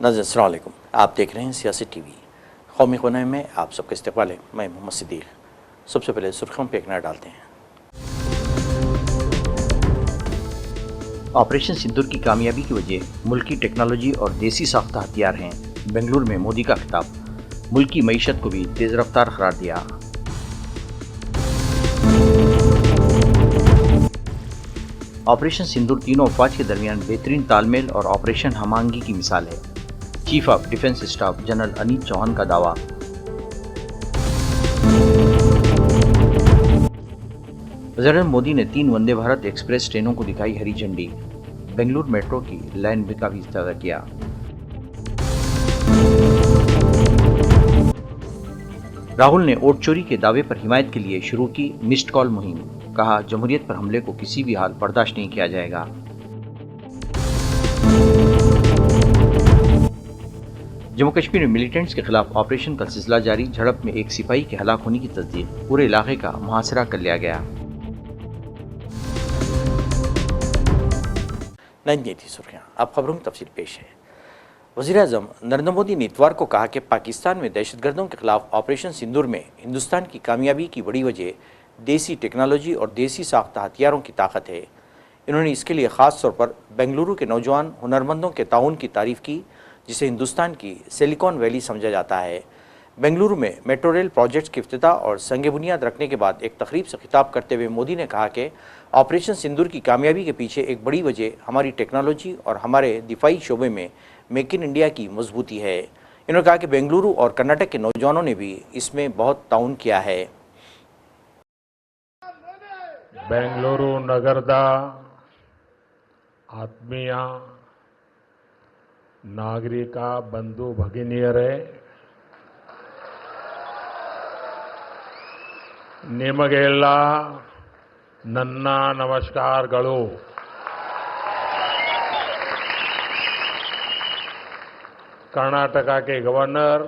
नाज़रीन अस्सलाम वालेकुम। आप देख रहे हैं सियासी टीवी। कौमी ख़ुनाई में आप सबका इस्तक़बाल है। मैं मोहम्मद सिद्दीक़। सबसे पहले सुर्खियों पर एक नज़र डालते हैं। ऑपरेशन सिंदूर की कामयाबी की वजह मुल्की टेक्नोलॉजी और देसी साख्ता हथियार हैं। बेंगलुरु में मोदी का खिताब। मुल्की मईशत को भी तेज़ रफ्तार करार दिया। ऑपरेशन सिंदूर तीनों अफवाज के दरमियान बेहतरीन तालमेल और ऑपरेशन हमांगी की मिसाल है। Chief of defence staff general Anil Chauhan का दावा। वज़ीर मोदी ने 3 वंदे भारत एक्सप्रेस ट्रेनों को दिखाई हरी झंडी। बेंगलुरु मेट्रो की लाइन का भी इफ्तिताह किया। राहुल ने वोट चोरी के दावे पर हिमायत के लिए शुरू की मिस्ड कॉल मुहिम। कहा, जमहूरियत पर हमले को किसी भी हाल बर्दाश्त नहीं किया जाएगा। जम्मू कश्मीर में मिलिटेंट्स के खिलाफ ऑपरेशन का सिलसिला जारी। झड़प में एक सिपाही के हलाक होने की तस्दीक। पूरे इलाके का मुहासरा कर लिया गया। नहीं थी सुर्खियां, अब खबरों की तफसील पेश है। वज़ीर-ए-आज़म नरेंद्र मोदी ने इतवार को कहा कि पाकिस्तान में दहशतगर्दों के खिलाफ ऑपरेशन सिंदूर में हिंदुस्तान की कामयाबी की बड़ी वजह देसी टेक्नोलॉजी और देसी साख्ता हथियारों की ताकत है। इन्होंने इसके लिए ख़ास तौर पर बेंगलुरु के नौजवान हुनरमंदों के ताउन की तारीफ़ की, जिसे हिंदुस्तान की सिलिकॉन वैली समझा जाता है। बेंगलुरु में मेट्रो रेल प्रोजेक्ट्स की इफ्तिताह और संग बुनियाद रखने के बाद एक तकरीब से खिताब करते हुए मोदी ने कहा कि ऑपरेशन सिंदूर की कामयाबी के पीछे एक बड़ी वजह हमारी टेक्नोलॉजी और हमारे दिफाई शोबे में मेक इन इंडिया की मजबूती है। इन्होंने कहा कि बेंगलुरु और कर्नाटक के नौजवानों ने भी इसमें बहुत ताउन किया है। बेंगलुरु नगರದ ಆತ್ಮೀಯ ನಾಗರಿಕ ಬಂಧು ಭಗಿನಿಯರೇ, ನಿಮಗೆಲ್ಲ ನನ್ನ ನಮಸ್ಕಾರಗಳು। कर्नाटक के गवर्नर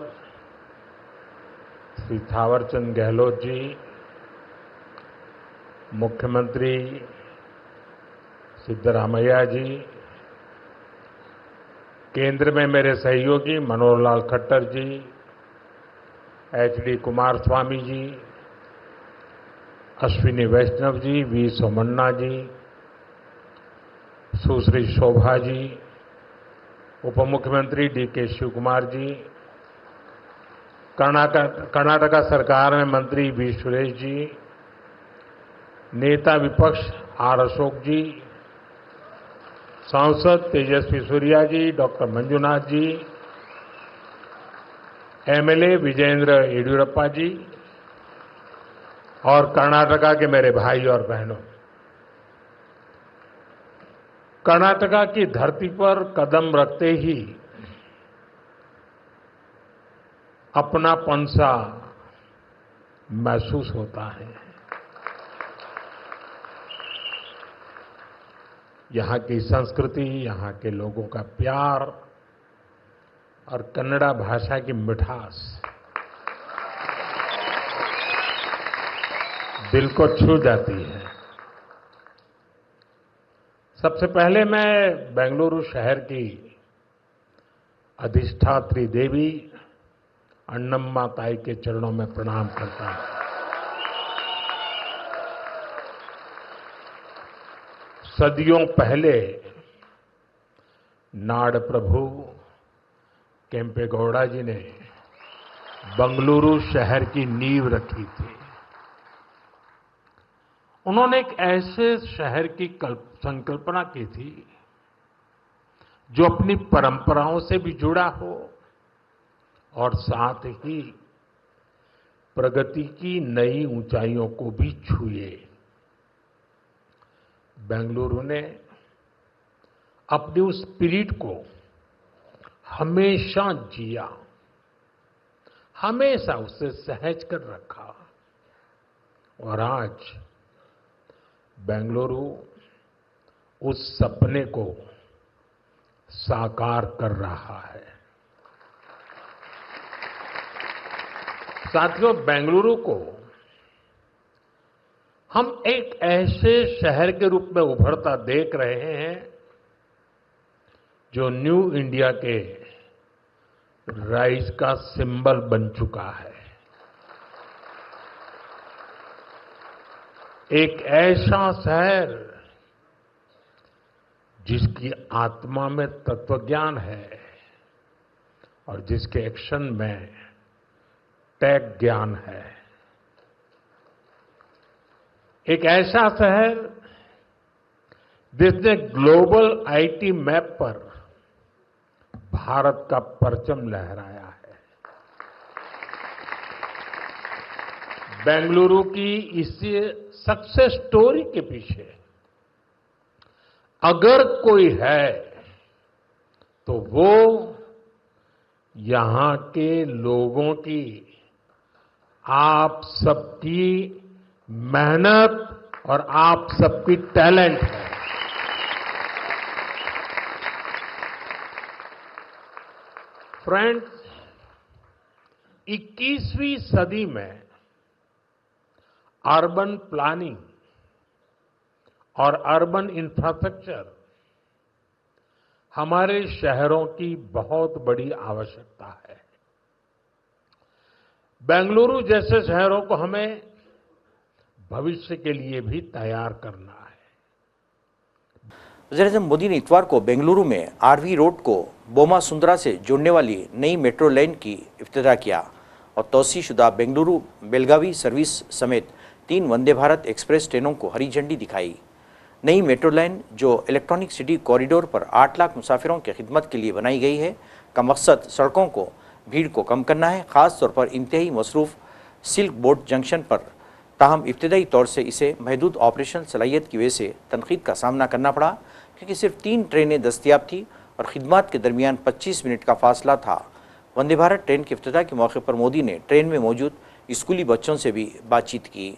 श्री थावरचंद गहलोत जी, मुख्यमंत्री सिद्धरामैया जी, केंद्र में मेरे सहयोगी मनोहर लाल खट्टर जी, एचडी कुमारस्वामी जी, अश्विनी वैष्णव जी, वी सोमन्ना जी, सुश्री शोभा जी, उप मुख्यमंत्री डीके शिवकुमार जी, कर्नाटक सरकार में मंत्री वी सुरेश जी, नेता विपक्ष आर अशोक जी, सांसद तेजस्वी सूर्या जी, डॉक्टर मंजुनाथ जी, एमएलए विजयेंद्र येडियुरप्पा जी और कर्नाटका के मेरे भाई और बहनों, कर्नाटका की धरती पर कदम रखते ही अपनापन सा महसूस होता है। यहाँ की संस्कृति, यहाँ के लोगों का प्यार और कन्नड़ा भाषा की मिठास दिल को छू जाती है। सबसे पहले मैं बेंगलुरु शहर की अधिष्ठात्री देवी अन्नम्मा ताई के चरणों में प्रणाम करता हूं। सदियों पहले नाड़ प्रभु केम्पेगौड़ा जी ने बेंगलुरु शहर की नींव रखी थी। उन्होंने एक ऐसे शहर की संकल्पना की थी जो अपनी परंपराओं से भी जुड़ा हो और साथ ही प्रगति की नई ऊंचाइयों को भी छुए। बेंगलुरु ने अपनी उस स्पिरिट को हमेशा जिया, हमेशा उसे सहज कर रखा और आज बेंगलुरु उस सपने को साकार कर रहा है। साथियों, बेंगलुरु को हम एक ऐसे शहर के रूप में उभरता देख रहे हैं जो न्यू इंडिया के राइज का सिंबल बन चुका है। एक ऐसा शहर जिसकी आत्मा में तत्वज्ञान है और जिसके एक्शन में टेक ज्ञान है। एक ऐसा शहर जिसने ग्लोबल आईटी मैप पर भारत का परचम लहराया है। बेंगलुरु की इस सक्सेस स्टोरी के पीछे अगर कोई है तो वो यहां के लोगों की, आप सबकी मेहनत और आप सबकी टैलेंट है। फ्रेंड्स, 21वीं सदी में अर्बन प्लानिंग और अर्बन इंफ्रास्ट्रक्चर हमारे शहरों की बहुत बड़ी आवश्यकता है। बेंगलुरु जैसे शहरों को हमें भविष्य के लिए भी तैयार करना है। वज़ीर-ए-आज़म मोदी ने इतवार को बेंगलुरु में आरवी रोड को बोमा सुंदरा से जोड़ने वाली नई मेट्रो लाइन की इफ्तिताह किया और तौसीशुदा बेंगलुरु बेलगावी सर्विस समेत 3 वंदे भारत एक्सप्रेस ट्रेनों को हरी झंडी दिखाई। नई मेट्रो लाइन जो इलेक्ट्रॉनिक सिटी कॉरिडोर पर 8 लाख मुसाफिरों की खिदमत के लिए बनाई गई है का मकसद सड़कों को भीड़ को कम करना है, खास तौर पर इंतहाई मसरूफ सिल्क बोर्ड जंक्शन पर। ताहम इब्तदाई तौर से इसे महदूद ऑपरेशन सलाहियत की वजह से तनकीद का सामना करना पड़ा, क्योंकि सिर्फ 3 ट्रेनें दस्तियाब थी और खिदमत के दरमियान 25 मिनट का फासला था। वंदे भारत ट्रेन के इफ्तिताह के मौके पर मोदी ने ट्रेन में मौजूद स्कूली बच्चों से भी बातचीत की।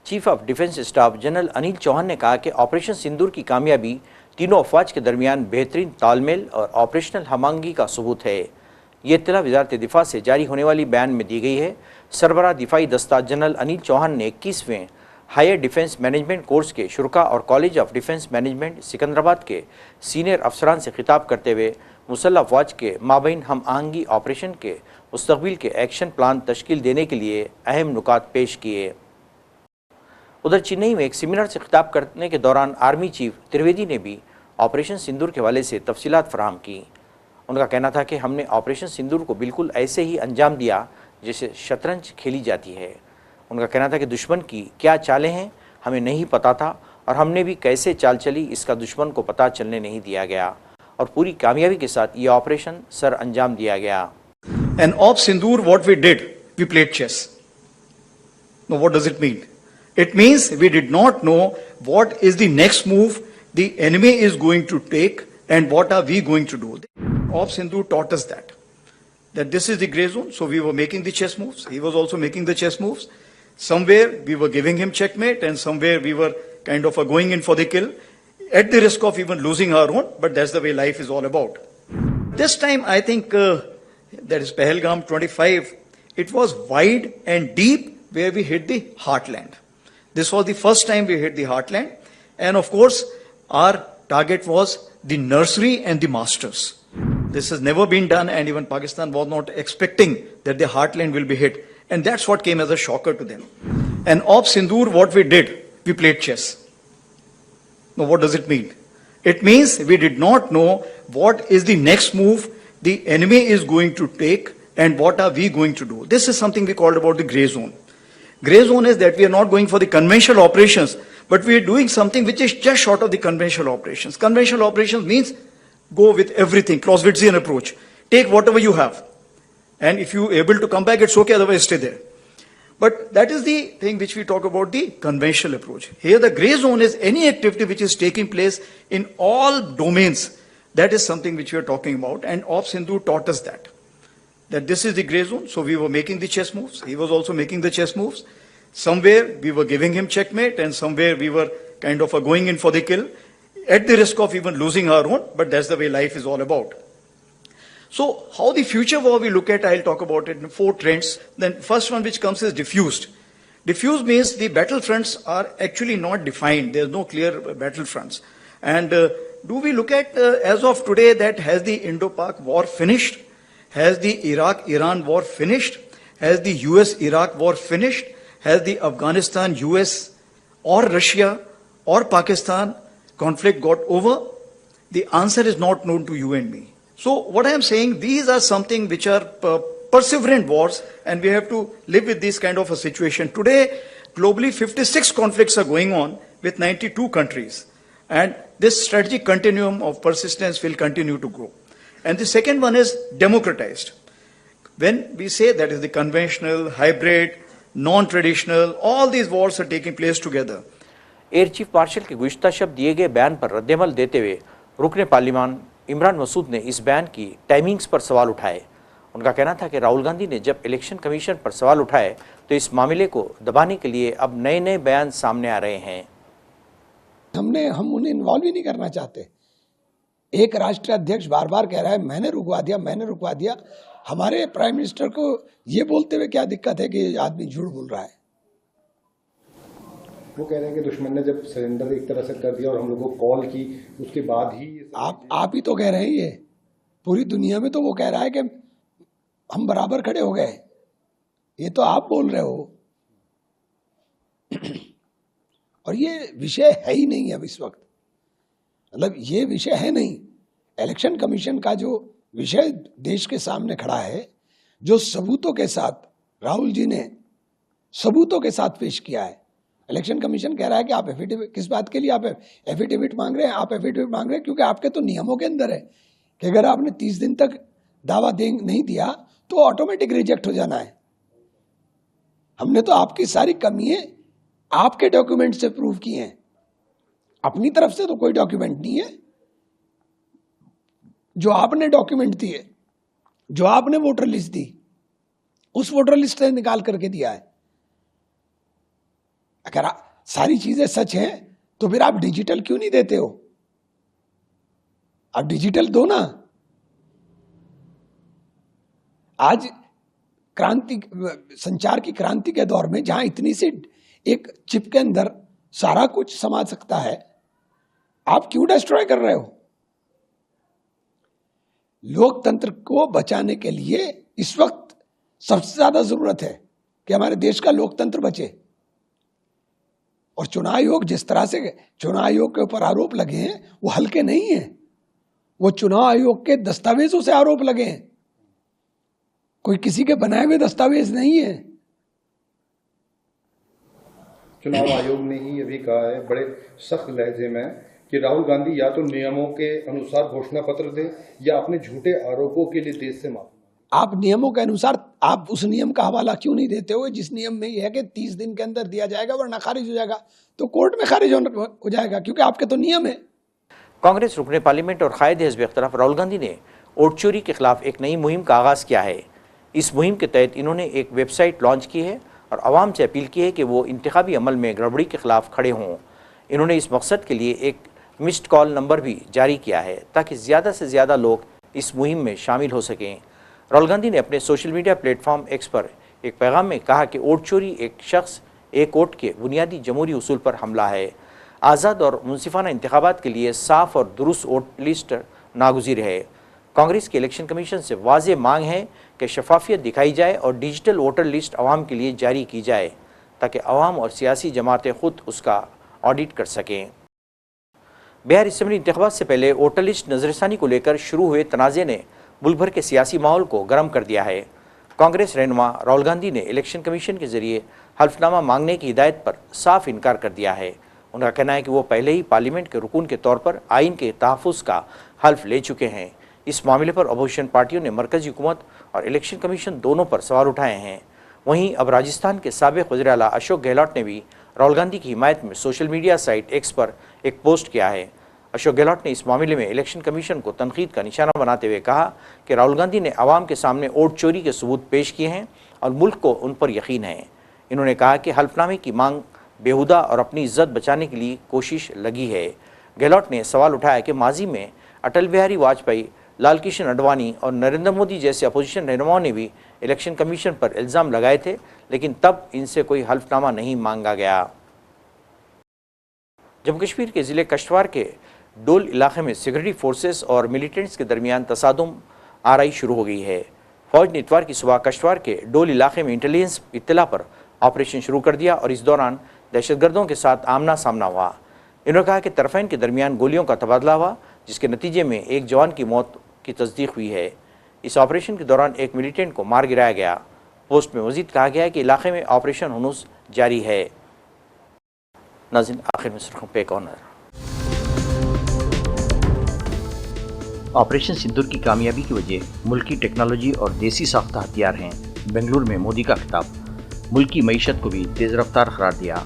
Chief of defence staff general Anil Chauhan ने कहा कि ऑपरेशन सिंदूर की कामयाबी तीनों अफवाज के दरमियान बेहतरीन तालमेल और ऑपरेशनल हमआहंगी का सबूत है। ये इत्तला वजारत दिफा से जारी होने वाली बयान में दी गई है। सरबराह दिफाई दस्ता जनरल अनिल चौहान ने 21वें हायर डिफेंस मैनेजमेंट कोर्स के शुरा और college of defence management Secunderabad के सीनियर अफसरान से खिताब करते हुए मुसल्लह अफवाज के माबैन हम आहंगी ऑपरेशन के मुस्तकबिल के एक्शन प्लान तश्कील देने के लिए अहम नुकात पेश किए। उधर चेन्नई में एक सेमिनार से खिताब करने के दौरान आर्मी चीफ त्रिवेदी ने भी ऑपरेशन सिंदूर के हवाले से तफसीलात फराहम की। उनका कहना था कि हमने ऑपरेशन सिंदूर को बिल्कुल ऐसे ही अंजाम दिया जैसे शतरंज खेली जाती है। उनका कहना था कि दुश्मन की क्या चालें हैं हमें नहीं पता था और हमने भी कैसे चाल चली इसका दुश्मन को पता चलने नहीं दिया गया और पूरी कामयाबी के साथ ये ऑपरेशन सर अंजाम दिया गया। And of Sindoor, what we did, we played chess. Now, what does it mean? It means we did not know what is the next move the enemy is going to take and what are we going to do. Of Sindoor taught us that this is the gray zone. So we were making the chess moves. He was also making the chess moves. Somewhere we were giving him checkmate and somewhere we were kind of going in for the kill at the risk of even losing our own. But that's the way life is all about. This time, I think that is Pahalgam 25. It was wide and deep where we hit the heartland. This was the first time we hit the heartland. And of course, our target was the nursery and the masters. This has never been done and even Pakistan was not expecting that the heartland will be hit. And that's what came as a shocker to them. And of Sindoor, what we did, we played chess. Now, what does it mean? It means we did not know what is the next move the enemy is going to take and what are we going to do. This is something we called about the gray zone. Gray zone is that we are not going for the conventional operations, but we are doing something which is just short of the conventional operations. Conventional operations means go with everything, Clausewitzian approach. Take whatever you have. And if you are able to come back, it's okay, otherwise stay there. But that is the thing which we talk about the conventional approach. Here the gray zone is any activity which is taking place in all domains. That is something which we are talking about. And Of Sindoor taught us that this is the gray zone. So we were making the chess moves. He was also making the chess moves. Somewhere we were giving him checkmate and somewhere we were kind of going in for the kill at the risk of even losing our own. But that's the way life is all about. So how the future war we look at, I'll talk about it in 4 trends. Then first one which comes is diffused. Diffused means the battlefronts are actually not defined. There's no clear battlefronts. And do we look at as of today that has the Indo-Pak war finished? Has the Iraq-Iran war finished? Has the US-Iraq war finished? Has the Afghanistan-US or Russia or Pakistan conflict got over? The answer is not known to you and me. So what I am saying, these are something which are perseverant wars, and we have to live with this kind of a situation. Today, globally, 56 conflicts are going on with 92 countries. And this strategic continuum of persistence will continue to grow. And the second one is democratized. When we say that is the conventional, hybrid, non-traditional, all these wars are taking place together. Air chief marshal के गुज़िश्ता शब्द दिए गए बयान पर रद्देमल देते हुए रुकने parliament Imran Masood ने इस बयान की टाइमिंग्स पर सवाल उठाए। उनका कहना था कि राहुल गांधी ने जब इलेक्शन कमीशन पर सवाल उठाए तो इस मामले को दबाने के लिए अब नए नए बयान सामने आ रहे हैं। हम उन्हें इन्वॉल्व ही नहीं करना चाहते। एक राष्ट्रीय अध्यक्ष बार बार कह रहा है मैंने रुकवा दिया। हमारे प्राइम मिनिस्टर को ये बोलते हुए क्या दिक्कत है कि आदमी झूठ बोल रहा है? वो कह रहे हैं कि दुश्मन ने जब सरेंडर एक तरह से कर दिया और हम लोगों को कॉल की, उसके बाद ही आप ही तो कह रहे हैं। ये पूरी दुनिया में तो वो कह रहा है कि हम बराबर खड़े हो गए। ये तो आप बोल रहे हो। और ये विषय है ही नहीं अब इस वक्त, मतलब ये विषय है नहीं। इलेक्शन कमीशन का जो विषय देश के सामने खड़ा है, जो सबूतों के साथ राहुल जी ने सबूतों के साथ पेश किया है। इलेक्शन कमीशन कह रहा है कि आप एफिडेविट, किस बात के लिए आप एफिडेविट मांग रहे हैं? आप एफिडेविट मांग रहे हैं क्योंकि आपके तो नियमों के अंदर है कि अगर आपने 30 दिन तक दावा नहीं दिया तो ऑटोमेटिक रिजेक्ट हो जाना है। हमने तो आपकी सारी कमियां आपके डॉक्यूमेंट से प्रूव की हैं, अपनी तरफ से तो कोई डॉक्यूमेंट नहीं है। जो आपने डॉक्यूमेंट दिए, जो आपने वोटर लिस्ट दी, उस वोटर लिस्ट से निकाल करके दिया है। अगर सारी चीजें सच हैं तो फिर आप डिजिटल क्यों नहीं देते हो? आप डिजिटल दो ना। आज क्रांति, संचार की क्रांति के दौर में जहां इतनी सी एक चिप के अंदर सारा कुछ समा सकता है, आप क्यों डिस्ट्रॉय कर रहे हो? लोकतंत्र को बचाने के लिए इस वक्त सबसे ज्यादा जरूरत है कि हमारे देश का लोकतंत्र बचे। और चुनाव आयोग, जिस तरह से चुनाव आयोग के ऊपर आरोप लगे हैं वो हल्के नहीं है। वो चुनाव आयोग के दस्तावेजों से आरोप लगे हैं, कोई किसी के बनाए हुए दस्तावेज नहीं है। चुनाव आयोग ने ही ये भी कहा है बड़े सख्त लहजे में कि राहुल गांधी या तो नियमों के अनुसार घोषणा पत्र दे या अपने झूठे आरोपों के लिए देश से माफी। आप नियमों के अनुसार आप उस नियम का हवाला क्यों नहीं देते हो जिस नियम में यह है कि 30 दिन के अंदर दिया जाएगा वरना खारिज हो जाएगा? तो कोर्ट में खारिज हो जाएगा क्योंकि आपके तो नियम है। कांग्रेस रुकने पार्लियामेंट और कायदे हिज़्ब इख्तिलाफ राहुल गांधी ने वोट चोरी के खिलाफ एक नई मुहिम का आगाज़ किया है। इस मुहिम के तहत इन्होंने एक वेबसाइट लॉन्च की है और आवाम से अपील की है कि वो इंतखाबी अमल में गड़बड़ी के खिलाफ खड़े हों। इन्होंने इस मकसद के लिए एक मिस्ड कॉल नंबर भी जारी किया है ताकि ज़्यादा से ज़्यादा लोग इस मुहिम में शामिल हो सकें। राहुल गांधी ने अपने सोशल मीडिया प्लेटफॉर्म एक्स पर एक पैगाम में कहा कि वोट चोरी एक शख्स एक वोट के बुनियादी जमहूरी उसूल पर हमला है। आज़ाद और मुनसिफाना इंतखाबात के लिए साफ और दुरुस्त वोट लिस्ट नागुज़ीर है। कांग्रेस के इलेक्शन कमीशन से वाज़ेह मांग है कि शफाफियत दिखाई जाए और डिजिटल वोटर लिस्ट आवाम के लिए जारी की जाए ताकि आवाम और सियासी जमातें खुद उसका ऑडिट कर सकें। बिहार असम्बली इंतखाबात से पहले वोटर लिस्ट नजरसानी को लेकर शुरू हुए तनाज़े ने मुल्क भर के सियासी माहौल को गर्म कर दिया है। कांग्रेस रहनुमा राहुल गांधी ने इलेक्शन कमीशन के जरिए हल्फनामा मांगने की हिदायत पर साफ इनकार कर दिया है। उनका कहना है कि वो पहले ही पार्लियामेंट के रुकून के तौर पर आइन के तहफ़्फ़ुज़ का हल्फ ले चुके हैं। इस मामले पर अपोजिशन पार्टियों ने मरकज़ी हुकूमत और इलेक्शन कमीशन दोनों पर सवाल उठाए हैं। वहीं अब राजस्थान के साबिक़ वज़ीर आला अशोक गहलोत ने भी राहुल गांधी की हिमायत में सोशल मीडिया साइट एक्स पर एक पोस्ट किया है। अशोक गहलोत ने इस मामले में इलेक्शन कमीशन को तनकीद का निशाना बनाते हुए कहा कि राहुल गांधी ने आवाम के सामने वोट चोरी के सबूत पेश किए हैं और मुल्क को उन पर यकीन है। इन्होंने कहा कि हल्फनामे की मांग बेहुदा और अपनी इज्जत बचाने के लिए कोशिश लगी है। गहलोत ने सवाल उठाया कि माजी में अटल बिहारी वाजपेयी, लाल कृष्ण आडवाणी और नरेंद्र मोदी जैसे अपोजिशन रहनुमाओं ने भी इलेक्शन कमीशन पर इल्ज़ाम लगाए थे, लेकिन तब इनसे कोई हल्फनामा नहीं मांगा गया। जम्मू कश्मीर के ज़िले कश्तवार के डोल इलाके में सिक्योरिटी फोर्सेस और मिलिटेंट्स के दरमियान तसादुम आरई शुरू हो गई है। फौज ने इतवार की सुबह कश्तवाड़ के डोल इलाके में इंटेलिजेंस इत्तला पर ऑपरेशन शुरू कर दिया और इस दौरान दहशतगर्दों के साथ आमना सामना हुआ। इन्होंने कहा कि तरफैन के दरमियान गोलियों का तबादला हुआ, जिसके नतीजे में एक जवान की मौत की तस्दीक हुई है। इस ऑपरेशन के दौरान एक मिलिटेंट को मार गिराया गया। पोस्ट में मजीद कहा गया है कि इलाके में ऑपरेशन हुनूस जारी है। नाज़रीन, आखिर में सुर्खियों पे एक और नज़र। ऑपरेशन सिंदूर की कामयाबी की वजह मुल्की टेक्नोलॉजी और देसी साख्ता हथियार हैं। बेंगलुरु में मोदी का खिताब, मुल्की मईशत को भी तेज रफ्तार करार दिया।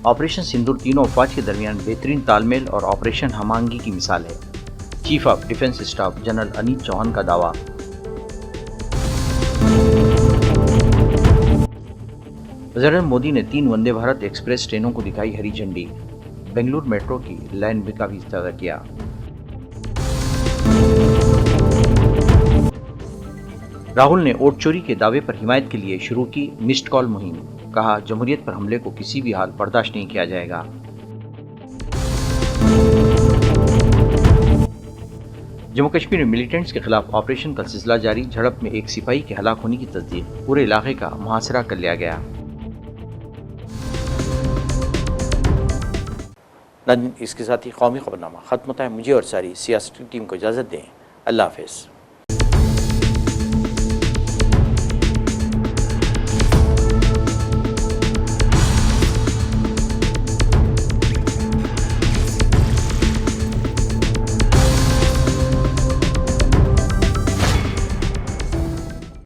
ऑपरेशन सिंदूर तीनों अफवाज के दरमियान बेहतरीन तालमेल और ऑपरेशन हमांगी की मिसाल है। Chief of defence staff general Anil Chauhan का दावा। वज़ीर मोदी ने 3 वंदे भारत एक्सप्रेस ट्रेनों को दिखाई हरी झंडी। बेंगलुरु मेट्रो की लाइन का भी इफ्तिताह किया। राहुल ने वोट चोरी के दावे पर हिमायत के लिए शुरू की मिस्ड कॉल मुहिम। कहा, जमहूरियत पर हमले को किसी भी हाल बर्दाश्त नहीं किया जाएगा। जम्मू कश्मीर में मिलिटेंट्स के खिलाफ ऑपरेशन का सिलसिला जारी। झड़प में एक सिपाही के हलाक होने की तस्दीक। पूरे इलाके का मुहासरा कर लिया गया। इसके साथ ही कौमी खबरनामा खत्म होता है। मुझे और सारी सियासती टीम को इजाज़त दें। अल्लाह हाफ़िज़।